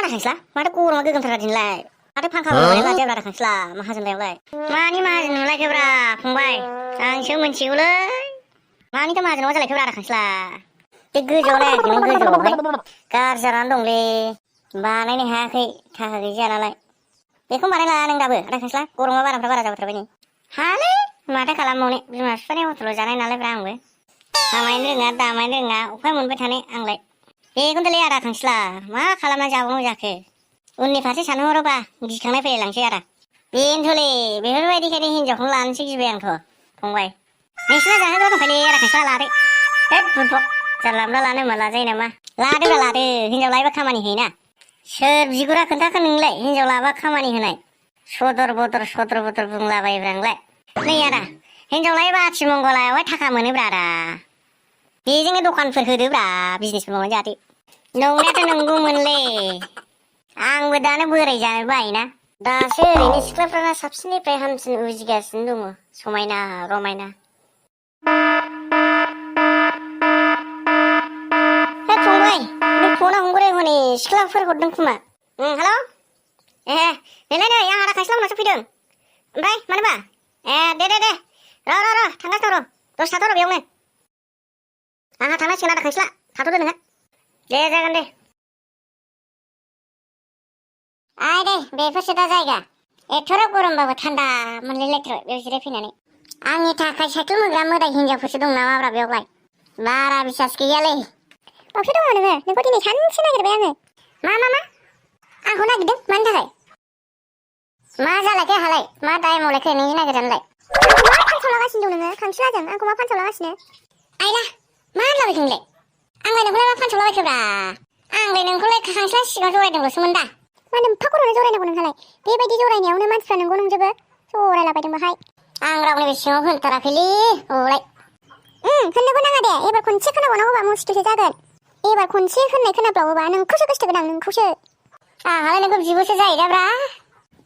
खांस्ला माथो गरमा गोगोमथार दिनलाय माथो फांखा होनानै लाजाब्रा खांस्ला माहाजोनलायलाय मानि माहाजोन नोंलायखोब्रा फंबाय आंसो मिथिगौलै मानिथो माहाजोनाव जालायखोब्रा खांस्ला बे गोजौआव नायाखैमोन गोजौआवहाय गाज्रि जानानै दंलै बानायनो हायाखै थाखा गैजाया नालाय बेखौ बानायला नों दाबो आदा खांस्ला गरमा बाराफ्रा बारा जाबोथारबाय नै हालै माथो खालामबावनो बिमा बिफानि हटेलाव जानाय नालायब्रा आंबो खामायनो रोङा दामायनो रोङा अफाय मोनबाय थानाय आंलाय बेखौनोलै आदा खांस्ला मा खालामना जाबावनांगौ जाखो उननि फारसे सानहरोबा गिखांनाय फैलायलांसै आदा बेनोथ'लै बेफोरबायदिखायनो हिनजावखौनो लानोसै गिबाय आंथ' फंबाय नोंसिना जाहोग्रा दंखायोलै आदा खांस्ला लादो हेद बुरबक जानला मोनला लानो होनबा लाजायो नामा लादोब्रा लादो हिनजाव लायोबा खामानि होयोना सोर बिगुरा खोन्थाखो नोंलाय हिनजाव लाबा खामानि होनाय सदर बदर बुंलाबायोब्रा नोंलाय नै आदा हिनजाव लायोबा आथिमंगलायावहाय थाखा मोनोब्रा आदा बेजोंनो दखानफोर होदोब्रा बिजनेसफोर मावनानै जादो नंनायाथ' नंगौमोनलै आंबो दानो बोराय जानो बायोना दासो ओरैनो सिख्लाफ्राना साबसिननिफ्राय हामसिन उजिगासिनो दङ समायना रमायना हे फंबाय बे फना हंगरे हनै सिख्लाफोर हरदों खोमा हेलौ ए नैलाय नै आं आदा खांस्ला मोनावसो फैदों ओमफ्राय मानोबा ए दे र' थांगासिनो र' दसे थाथ' र' बेयावनो आंहा थांनांसिगोन आदा खांस्ला थाथ'दो नोंहा दे जागोन दे आय दे बेफोरसो दा जायगा एथ'राब गरमबाबो थान्दा मोनलायलायथारबाय बेयाव जिरायफैनानै आंनि थाखाय साइकेल मोनग्रा मोदाय हिनजावफोरसो दं नामाब्रा बेयावलाय बारा बिसास गैयालै बावसो दङ नोङो नोंखौ दिनै सानसे नागिरबाय आङो मा आंखौ नागिरदों मानि थाखाय मा जालायखो आंहालाय मा दाय मावलायखो नोंनि नागिरनानैलाय आंखौ मा फानसावलागासिनो दं नोङो खांस्लाजों आंखौ मा फानसावलागासिनो आइला मा होनलाबायखो नोंलाय आंलाय नोंखौलाय मा फानसावलाबायखोब्रा आंलाय नोंखौलाय खांस्ला सिगाङाव जरायदोंल'सोमोन दा मा नोम्फा खर'नो जरायनांगौ नोंहालाय बेबायदि जरायनायावनो मानसिफ्रा नोंगौ नंजोबो जरायलाबायदों बाहाय आं रावनिबो सिङाव होनथाराखैलै औलाय होननोबो नाङा दे एबार खनसे खोनाबावनांगौबा मुस्किलसो जागोन एबार खनसे होननाय खोनाब्लावोबा नोंखौसो गोसथोगोन आं नोंखौसो आंहालाय नोंखौ बिब'सो जाहैदाब्रा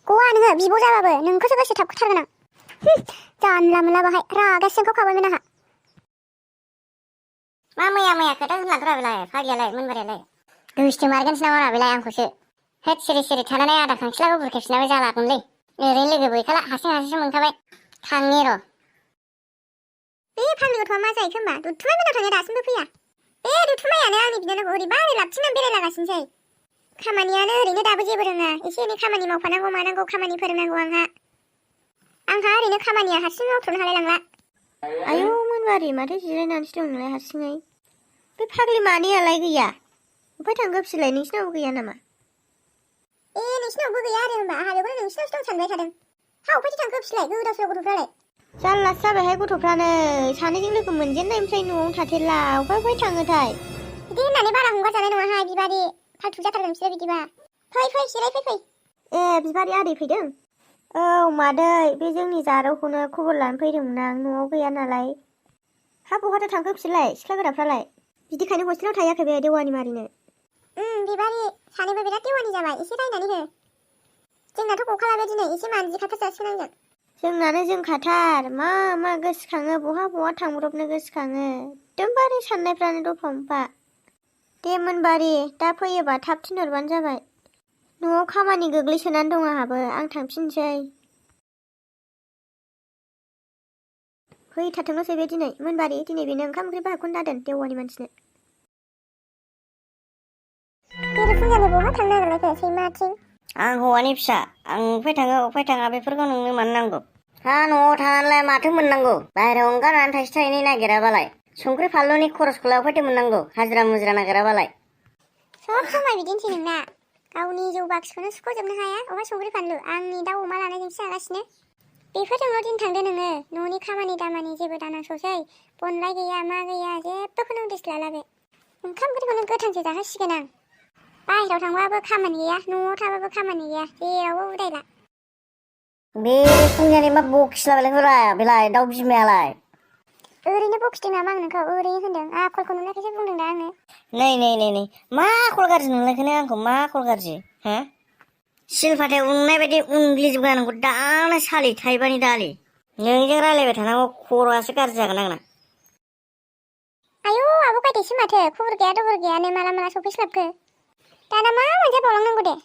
गवा नोङो बिब' जाबाबो नोंखौसो गोसो थाबखोथारगोन आं जानला मोनला बाहाय रागा जोंखावखाबायमोन आंहा मा मैया खोथा होनलांग्रा बेलाय फागियालाय मोनबारियालाय दुइसो मारगोनसो नामा बेलाय आंखौसो हेद सिरि थानानै आदा खांस्लाखौ बुरखेबसिनाबो जालागोनलै ओरैनो लोगो गैखाला हारसिंसो मोनखाबाय थांनि र' बे फाग्लि गथ'आ मा जाहैखो होमबा दुथुमाय मोनाव थाङो दासिमबो फैया बे दुथुमायानो आंनि बिनानावखौ ओरैबा ओरै लाबथिंनानै बेरायलागासिनोसै खामानियानो ओरैनो दाबो जेबो रोङा एसे एनै खामानि मावफानांगौ मानांगौ खामानि फोरोंनांगौ आंहा ओरैनो खामानिया हारसिं मावथ'नो हालाय लांला आयौ मोनबारि माथो जिरायनानैसो दं नोंलाय हारसिङै बे फाग्लि मानैयालाय गैया अफाय थांखो फिसिलाय नोंसिनावबो गैया नामा नोंसिनावबो गैया आरो होनबा आंहा बेखौनो नोंसिनावसो दं सानबाय थादों हा अफायथो थांखो फिसिलाय गोदाव सोराव गथ'फ्रालाय जारलासो जाबायहाय गथ'फ्रानो सानैजों लोगो मोनजेननायनिफ्राय न'आवनो थाथेरला अफाय थाङोथाय बिदि होननानै बारा हंगारजानाय नङाहाय बिबारि फाल्थु जाथारगोन बिसोरो बिदिबा फै जिराय फै ए बिबारि आदै फैदों औ मादै बे जोंनि जारौखौनो खबर लानो फैदोंमोन आं न'आव गैया नालाय हा बहाथो थांखो बिसोरलाय सिख्ला गोराफ्रालाय बिदिखायनो हस्टेलाव थायाखै बे देवानि मारिनो बिबारि सानैबो बिराद देवानि जाबाय एसे रायनानै हो जोंनाथ' गखाला बे दिनै एसे मानजिखाथार जासिगोनांगोन जोंनानो जोंखाथार मा गोसोखाङो बहा थांब्रबनो गोसोखाङो एकदमबारे साननायफ्रानो दफा मोनफा दे मोनबारि दा फैयोबा थाब थिनहरबानो जाबाय न'आव खामानि गोग्लैसोनानै दं आंहाबो आं थांफिनसै फैथारथोंल'सै बे दिनै मोनबारि दिनै बेनो ओंखाम ओंख्रि बाहागखौनो दादोन देवानि मानसिनो फुंजानि बहा थांनो नागिरलायखो सैमाथिं आं हौवानि फिसा आं अफाय थाङा बेफोरखौ नोंनो मानो नांगौ हा न'आव थानानैलाय माथो मोननांगौ बाहेरायाव ओंखारनानै थाइसे थाइनै नागिराबालाय संख्रि फानलुनि खरसखौलाय अफायथो मोननांगौ हाजिरा मुजिरा नागिराबालाय सब समाय बिदिनोसै नोंना गावनि जौ बाखिखौनो सुख'जोबनो हाया अबा संख्रि फानलु आंनि दाउ अमा लानायजोंसो जागासिनो बेफोरजोंल' दिन थांदो नोङो न'नि खामानि दामानि जेबो दानांसौसै बनलाय गैया मा गैया जेबोखौनो उदिस लाला बे ओंखाम ओंख्रिखौनो गोथांसो जाहोसिगोन आं बाहेरायाव थांबाबो खामानि गैया न'आव थाबाबो खामानि गैया जेरावबो उदायला बे फुंजानि मा बखिलाबायलाय बेलाय दाउ बिमायालाय ओरैनो बखिदों नामा आं नोंखौ ओरैनो होनदों आखलखौ नुनायखायसो बुंदों दा आङो नै मा आखल गाज्रि नुनायखौनो आंखौ मा आखल गाज्रि हो सिलफाथाय उननाय बायदि उनग्लिजोबगोन आंखौ दानो सालि थाइबानि दालि नोंजों रायलायबाय थानांगौ खर'आसो गाज्रि जागोन आंना आयौ आब' गायदेरसो माथो खबर गैया दबर गैयानो माला सफैस्लाबखो दाना मा मोनजाबावलांनांगौ दे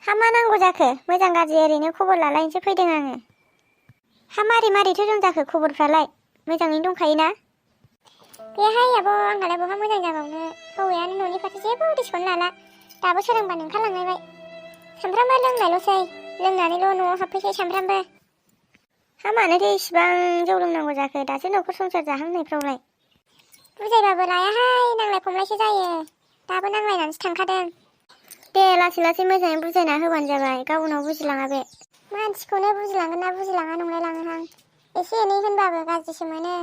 हा मा नांगौ जाखो मोजां गाज्रि ओरैनो खबर लालायनोसो फैदों आङो। हा मारै मारैथो दं जाखो खबरफ्रालाय मोजाङैनो दंखायोना? गैयाहाय आब' आंहालाय बहा मोजां जाबावनो हौवायानो न'नि फारसे जेबो उदिसखौनो लाला दाबो सोरांबानो ओंखारलांलायबाय सामफ्रामबो लोंनायल'सै लोंनानैल' न'आव हाबफैसै सामफ्रामबो। हा मानोथो इसिबां जौ लोंनांगौ जाखो दासो न'खर संसार जाहांनायफ्रावलाय? बुजायबाबो लायाहाय नांलाय खमलायसो जायो दाबो नांलायनानैसो थांखादों। दे लासै लासै मोजाङै बुजायना होबानो जाबाय गाव उनाव बुजिलाङा बे। मानसिखौनो बुजिलांगोन ना बुजिलाङा नंलायलाङोहां एसे एनै होनबाबो गाज्रिसो मोनो।